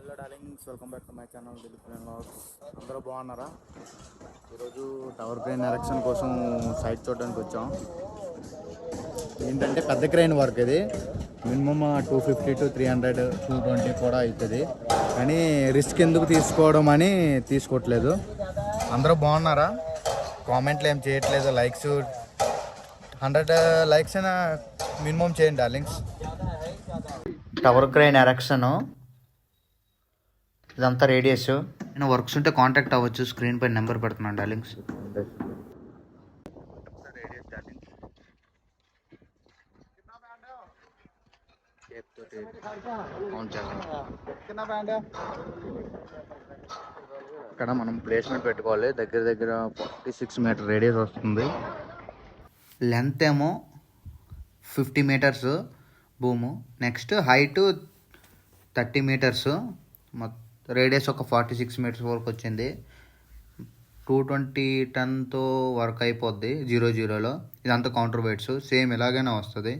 Hello darlings, welcome back to my channel Dilip vlogs. అందరూ బాగున్నారా? ఈరోజు టవర్ క్రేన్ ఎరెక్షన్ కోసం సైట్ చూడడానికి వచ్చాం. ఏంటంటే పెద్ద క్రేన్ వర్క్ ఇది. మినిమమ్ 250 to 300 220 కూడా అవుతుంది. కానీ రిస్క్ ఎందుకు తీసుకోవడం అని తీసుకోవట్లేదు. అందరూ బాగున్నారా? కామెంట్లు ఏం చేయట్లేదు. లైక్స్ 100 లైక్స్ అయినా మినిమం చేయండి డార్లింగ్స్. టవర్ క్రేన్ ఎరెక్షన్ ఇదంతా రేడియస్. నేను వర్క్స్ ఉంటే కాంటాక్ట్ అవ్వచ్చు. స్క్రీన్ పైన నెంబర్ పెడుతున్నాను డార్లింగ్స్. ఇక్కడ మనం ప్లేస్మెంట్ పెట్టుకోవాలి. దగ్గర దగ్గర 46 మీటర్ రేడియస్ వస్తుంది. లెంత్ ఏమో 50 మీటర్స్ భూము. Next height 30 metres. రేడియస్ ఒక 46 మీటర్స్ వరకు వచ్చింది. 220 టన్తో వర్క్ అయిపోద్ది 00లో. ఇదంతా కౌంటర్ వెయిట్స్ సేమ్ ఇలాగైనా వస్తుంది.